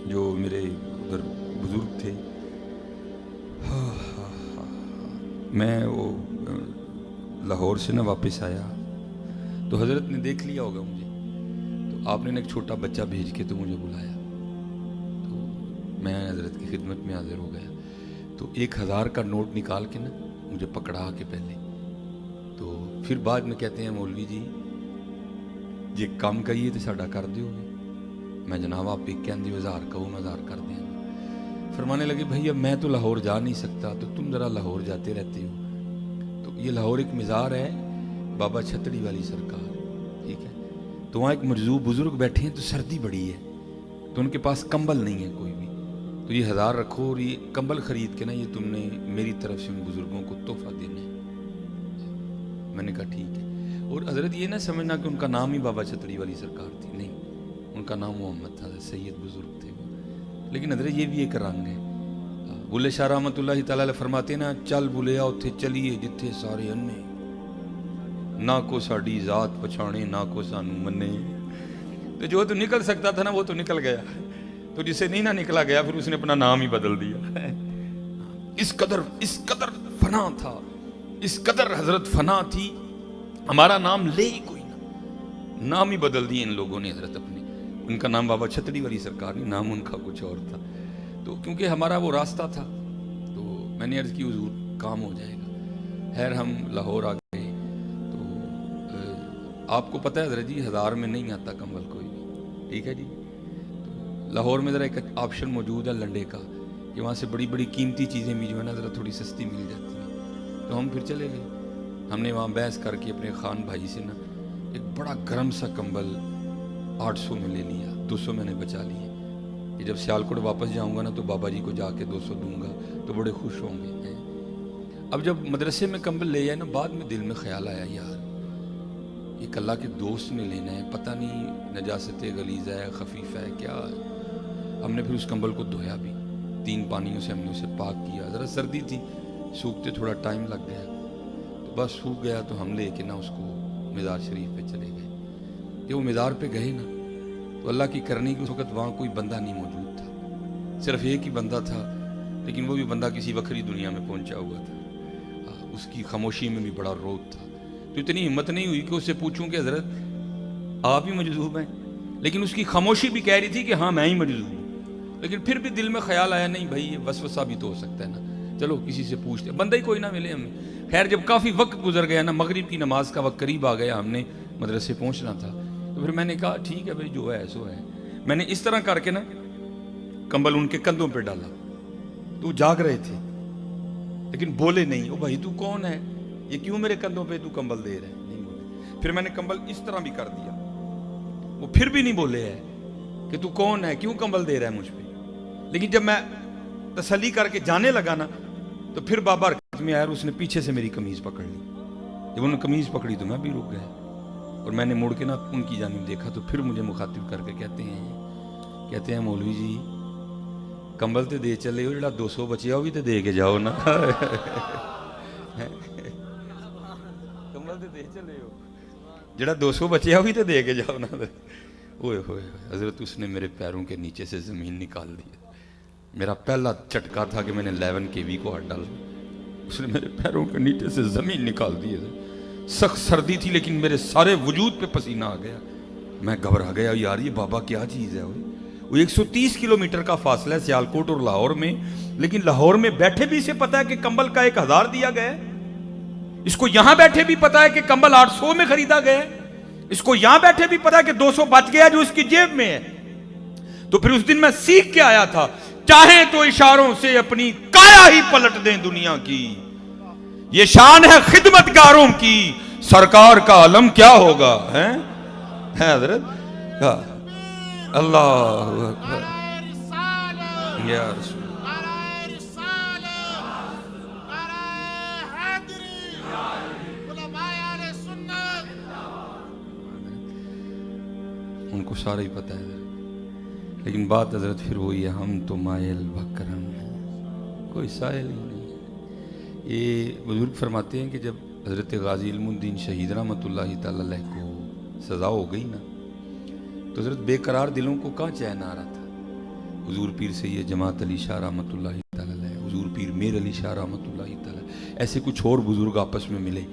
جو میرے ادھر بزرگ تھے، میں وہ لاہور سے نا واپس آیا تو حضرت نے دیکھ لیا ہوگا مجھے، تو آپ نے ایک چھوٹا بچہ بھیج کے تو مجھے بلایا، تو میں حضرت کی خدمت میں حاضر ہو گیا. تو 1000 کا نوٹ نکال کے نا مجھے پکڑا کے پہلے، تو پھر بعد میں کہتے ہیں مولوی جی جی کام کریے تو ساڈا کر دیو گے. میں جناب آپ ایک کہندے 1000 کہو میں 1000 کر دیا. فرمانے لگے بھائی اب میں تو لاہور جا نہیں سکتا، تو تم ذرا لاہور جاتے رہتے ہو. تو یہ لاہور ایک مزار ہے بابا چھتڑی والی سرکار، ٹھیک ہے. تو وہاں ایک مجذوب بزرگ بیٹھے ہیں، تو سردی بڑی ہے، تو ان کے پاس کمبل نہیں ہے کوئی بھی، تو یہ 1000 رکھو اور یہ کمبل خرید کے نا یہ تم نے میری طرف سے ان بزرگوں کو تحفہ دینا ہے. میں نے کہا ٹھیک ہے. اور حضرت یہ نہ سمجھنا کہ ان کا نام ہی بابا چھتڑی والی سرکار تھی، نہیں، ان کا نام محمد تھا، سید بزرگ تھے وہ. لیکن حضرت یہ بھی ایک رنگ ہے. بلے شاہ رحمۃ اللہ تعالی علیہ فرماتے ہیں نا، چل بلیا اتھے چلیے جتھے سارے انے، نہ کو ساڈی ذات پچھانے نہ کو سانو منے. تو جو تو نکل سکتا تھا نا وہ تو نکل گیا، تو جسے نہیں نہ نکلا گیا پھر اس نے اپنا نام ہی بدل دیا. اس قدر فنا تھا، اس قدر حضرت فنا تھی، ہمارا نام لے ہی کوئی نہ، نام ہی بدل دیے ان لوگوں نے حضرت اپنے. ان کا نام بابا چھتڑی والی سرکار نہیں، نام ان کا کچھ اور تھا. تو کیونکہ ہمارا وہ راستہ تھا تو میں نے عرض کی حضور کام ہو جائے گا. خیر ہم لاہور آ گئے. تو آپ کو پتہ ہے حضرت جی 1000 میں نہیں آتا کمبل کوئی بھی، ٹھیک ہے جی. تو لاہور میں ذرا ایک آپشن موجود ہے لنڈے کا کہ وہاں سے بڑی بڑی قیمتی چیزیں بھی جو ہے نا ذرا تھوڑی سستی مل جاتی ہیں. تو ہم پھر چلے گئے. ہم نے وہاں بحث کر کے اپنے خان بھائی سے نا ایک بڑا گرم سا کمبل 800 میں لے لیا، 200 میں نے بچا لیے کہ جب سیالکوٹ واپس جاؤں گا نا تو بابا جی کو جا کے 200 دوں گا تو بڑے خوش ہوں گے. اب جب مدرسے میں کمبل لے آئے نا، بعد میں دل میں خیال آیا یار ایک اللہ کے دوست نے لینا ہے، پتہ نہیں نجاست غلیظ ہے خفیف ہے کیا ہے. ہم نے پھر اس کمبل کو دھویا بھی، 3 پانیوں سے ہم نے اسے پاک کیا. ذرا سردی تھی، سوکھتے تھوڑا ٹائم لگ گیا، تو بس سوکھ گیا. تو ہم لے کے نا اس کو مزار شریف پہ چلے گئے. جب وہ مزار پہ گئے نا تو اللہ کی کرنی کہ اس وقت وہاں کوئی بندہ نہیں موجود تھا، صرف ایک ہی بندہ تھا، لیکن وہ بھی بندہ کسی وکری دنیا میں پہنچا ہوا تھا. اس کی خاموشی میں بھی بڑا روت تھا. تو اتنی ہمت نہیں ہوئی کہ اس سے پوچھوں کہ حضرت آپ ہی مجذوب ہیں، لیکن اس کی خاموشی بھی کہہ رہی تھی کہ ہاں میں ہی مجذوب ہوں. لیکن پھر بھی دل میں خیال آیا نہیں بھائی یہ وسوسہ بھی تو ہو سکتا ہے نا، چلو کسی سے پوچھتے، بندہ ہی کوئی نہ ملے ہمیں. خیر جب کافی وقت گزر گیا نا، مغرب کی نماز کا وقت قریب آ گیا، ہم نے مدرسے پہنچنا تھا. تو پھر میں نے کہا ٹھیک ہے بھائی جو ہے سو ہے. میں نے اس طرح کر کے نا کمبل ان کے کندھوں پہ ڈالا. تو جاگ رہے تھے لیکن بولے نہیں. او بھائی تو کون ہے، یہ کیوں میرے کندھوں پہ تو کمبل دے رہے ہیں؟ نہیں بولے. پھر میں نے کمبل اس طرح بھی کر دیا، وہ پھر بھی نہیں بولے ہے کہ تو کون ہے، کیوں کمبل دے رہا ہے مجھ پہ. لیکن جب میں تسلی کر کے جانے لگا نا تو پھر بابا حرکت میں آیا اور اس نے پیچھے سے میری قمیض پکڑ لی. جب انہوں نے قمیض پکڑی تو میں بھی رک گیا، اور میں نے مڑ کے نا ان کی جانب دیکھا تو پھر مجھے مخاطب کر کے کہتے ہیں مولوی جی کمبل تے دے چلے ہو، جڑا 200 بچیا وہ بھی تے دے کے جاؤ نا. کمبل تے دے چلے ہو، جڑا 200 بچیا وہ بھی تے دے کے جاؤ نا. اوئے ہوئے حضرت اس نے میرے پیروں کے نیچے سے زمین نکال دی. میرا پہلا چٹکا تھا کہ میں نے 11 KV کو ہاتھ ڈالا. اس نے میرے پیروں کے نیچے سے زمین نکال دی. سخت سردی تھی لیکن میرے سارے وجود پہ پسینہ آ گیا. میں گھبرا گیا یار یہ بابا کیا چیز ہے. وہ 130 کلومیٹر کا فاصلہ ہے سیالکوٹ اور لاہور میں، لیکن لاہور میں بیٹھے بھی اسے پتا ہے کہ کمبل کا 1000 دیا گیا ہے. اس کو یہاں بیٹھے بھی پتا ہے کہ کمبل 800 میں خریدا گیا ہے. اس کو یہاں بیٹھے بھی پتا ہے کہ 200 بچ گیا جو اس کی جیب میں ہے. تو پھر اس دن میں سیکھ کے آیا تھا، چاہیں تو اشاروں سے اپنی کایا ہی پلٹ دیں دنیا کی، یہ شان ہے خدمتگاروں کی، سرکار کا علم کیا ہوگا ہے حضرت. اللہ اکبر یا رسول. ان کو سارا ہی پتہ ہے، لیکن بات حضرت پھر وہی ہے، ہم تو مائل بکرم ہیں، کوئی سائل ہی نہیں. یہ بزرگ فرماتے ہیں کہ جب حضرت غازی علم الدین شہید رحمۃ اللہ تعالی علیہ کو سزا ہو گئی نا تو حضرت بے قرار دلوں کو کہاں چین آ رہا تھا. حضور پیر سید جماعت علی شاہ رحمۃ اللہ تعالی علیہ، حضور پیر میر علی شاہ رحمۃ اللہ تعالی علیہ، ایسے کچھ اور بزرگ آپس میں ملے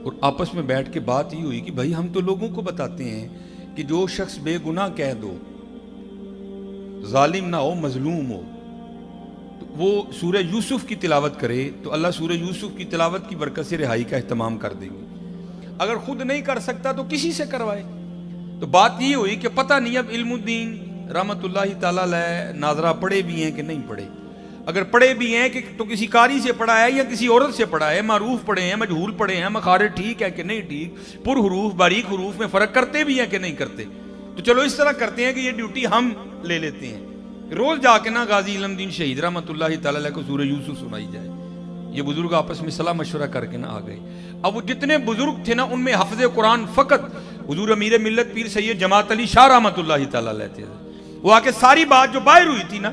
اور آپس میں بیٹھ کے بات یہ ہوئی کہ بھائی ہم تو لوگوں کو بتاتے ہیں کہ جو شخص بے گناہ کہہ دو، ظالم نہ ہو، مظلوم ہو، تو وہ سورہ یوسف کی تلاوت کرے تو اللہ سورہ یوسف کی تلاوت کی برکت سے رہائی کا اہتمام کر دیں گے، اگر خود نہیں کر سکتا تو کسی سے کروائے۔ تو بات یہ ہوئی کہ پتہ نہیں اب علم الدین رحمۃ اللہ تعالیٰ علیہ ناظرہ پڑھے بھی ہیں کہ نہیں پڑھے، اگر پڑھے بھی ہیں کہ تو کسی قاری سے پڑھا ہے یا کسی عورت سے پڑھا ہے، معروف پڑھے ہیں، مجہول پڑھے ہیں، مخارج ٹھیک ہے کہ نہیں ٹھیک، پر حروف باریک حروف میں فرق کرتے بھی ہیں کہ نہیں کرتے، تو چلو اس طرح کرتے ہیں کہ یہ ڈیوٹی ہم لے لیتے ہیں، روز جا کے نا غازی علم دین شہید رحمۃ اللہ تعالیٰ علیہ کو سورہ یوسف سنائی جائے۔ یہ بزرگ آپس میں صلاح مشورہ کر کے نا آ گئے۔ اب وہ جتنے بزرگ تھے نا ان میں حفظ قرآن فقط حضور امیر ملت پیر سید جماعت علی شاہ رحمۃ اللہ تعالیٰ علیہ تھے۔ وہ آ کے ساری بات جو باہر ہوئی تھی نا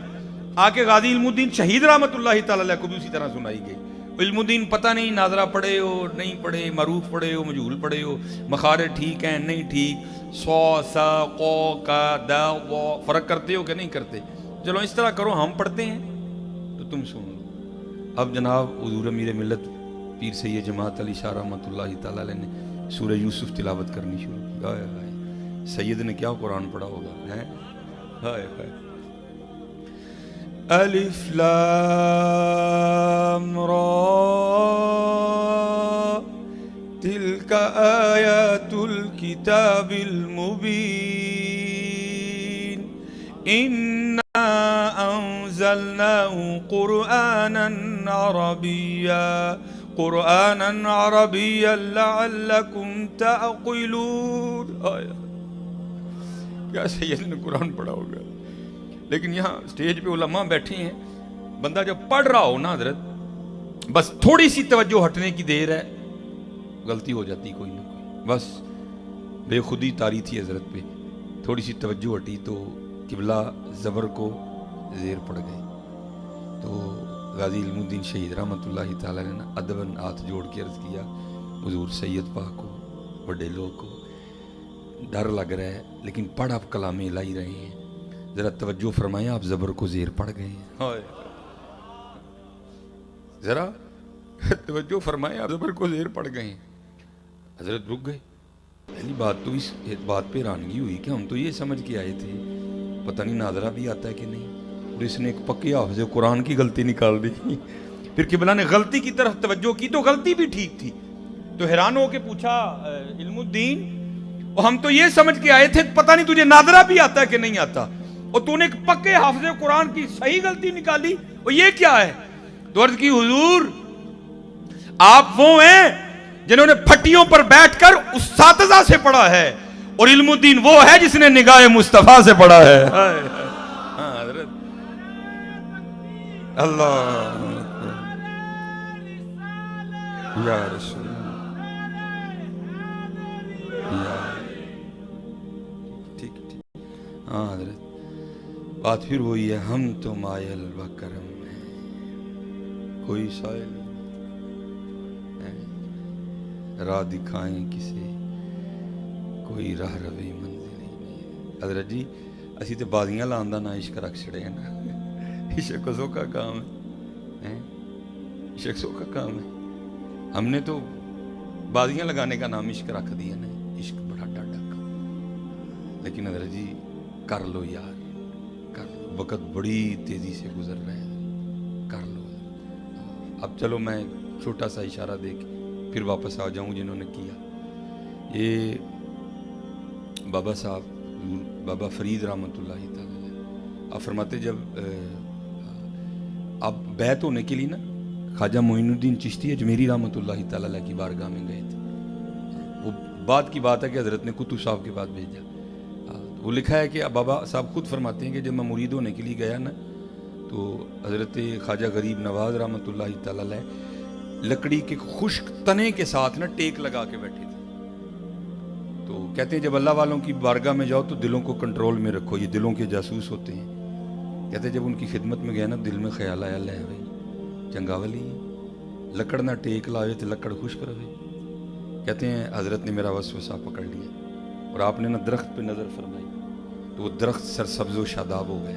آ کے غازی علم الدین شہید رحمۃ اللہ تعالیٰ علیہ کو بھی اسی طرح سنائی گئی۔ علم الدین پتہ نہیں ناظرہ پڑھے ہو نہیں پڑھے، معروف پڑھے ہو مجہول پڑھے ہو، مخارج ٹھیک ہیں نہیں ٹھیک، سو سا قو کا دا و فرق کرتے ہو کہ نہیں کرتے، چلو اس طرح کرو ہم پڑھتے ہیں تو تم سن لو۔ اب جناب حضور امیر ملت پیر سید جماعت علی شاہ رحمۃ اللہ تعالیٰ علیہ نے سورہ یوسف تلاوت کرنی شروع کی۔ ہائے ہائے، سید نے کیا قرآن پڑھا ہوگا، ہیں ہائے ہائے۔ الف لام را تلک آیات الکتاب المبین انا انزلناه قرآنا عربیا لعلکم تعقلون۔ کیا سید نے قرآن پڑھا ہوگا، لیکن یہاں سٹیج پہ علماء بیٹھے ہیں، بندہ جب پڑھ رہا ہو نا حضرت بس تھوڑی سی توجہ ہٹنے کی دیر ہے غلطی ہو جاتی کوئی نہ کوئی، بس بے خودی تاری تھی حضرت پہ، تھوڑی سی توجہ ہٹی تو قبلہ زبر کو زیر پڑ گئے۔ تو غازی علم الدین شہید رحمۃ اللہ تعالیٰ نے ادباً ہاتھ جوڑ کے عرض کیا حضور سید پاک کو، بڑے لوگ کو ڈر لگ رہا ہے لیکن پڑھ آپ کلام الہی رہے ہیں، ذرا توجہ فرمائیں، آپ زبر کو زیر پڑ گئے ہیں، ذرا توجہ فرمائیں، آپ زبر کو زیر پڑ گئے ہیں۔ حضرت رک گئے۔ پہلی بات تو اس بات پہ رانگی ہوئی کہ ہم تو یہ سمجھ کے آئے تھے پتہ نہیں ناظرہ بھی آتا ہے کہ نہیں، اور اس نے ایک پکے حافظ قرآن کی غلطی نکال دی۔ پھر قبلہ نے غلطی کی طرف توجہ کی تو غلطی بھی ٹھیک تھی، تو حیران ہو کے پوچھا علم الدین ہم تو یہ سمجھ کے آئے تھے پتہ نہیں تجھے ناظرہ بھی آتا ہے کہ نہیں آتا، اور تو نے ایک پکے حافظ قرآن کی صحیح غلطی نکالی، اور یہ کیا ہے؟ تو عرض کی حضور آپ وہ ہیں جنہوں نے پھٹیوں پر بیٹھ کر اساتذہ سے پڑھا ہے، اور علم الدین وہ ہے جس نے نگاہ مصطفیٰ سے پڑھا ہے۔ ہاں حضرت اللہ یا رسول ٹھیک ٹھیک، ہاں حضرت بات پھر وہی ہے، ہم تو مائل و کرم ہیں، کوئی سائل راہ دکھائیں کسے، کوئی راہ روی منزل ہی نہیں۔ حضرت جی اسی تو بازیاں لاندہ نہ عشق رکھ چھڑے ہیں نا، عشق سو کا کام ہے، عشق سو کا کام ہے، ہم نے تو بازیاں لگانے کا نام عشق رکھ دیا نا، عشق بڑا ڈاڈا کام، لیکن حضرت جی کر لو یار، کر لو، وقت بڑی تیزی سے گزر رہا ہے، کر لو۔ اب چلو میں چھوٹا سا اشارہ دے کے پھر واپس آ جاؤں جنہوں نے کیا، یہ بابا صاحب بابا فرید رحمۃ اللہ تعالی آپ فرماتے جب آپ بیعت ہونے کے لیے نا خواجہ معین الدین چشتی اجمیری رحمۃ اللہ تعالی علیہ کی بارگاہ میں گئے تھے، وہ بعد کی بات ہے کہ حضرت نے قطب صاحب کے بعد بھیجا، وہ لکھا ہے کہ بابا صاحب خود فرماتے ہیں کہ جب میں مرید ہونے کے لیے گیا نا تو حضرت خواجہ غریب نواز رحمۃ اللہ تعالی علیہ لکڑی کے خشک تنے کے ساتھ نا ٹیک لگا کے بیٹھے تھے، تو کہتے ہیں جب اللہ والوں کی بارگاہ میں جاؤ تو دلوں کو کنٹرول میں رکھو، یہ دلوں کے جاسوس ہوتے ہیں، کہتے ہیں جب ان کی خدمت میں گیا نا دل میں خیال آیا لے بھائی چنگا ولی لکڑ نہ ٹیک لائے تو لکڑ خشک رہے، کہتے ہیں حضرت نے میرا وسوسہ پکڑ لیا اور آپ نے نا درخت پہ نظر فرمائی تو وہ درخت سرسبز و شاداب ہو گئے،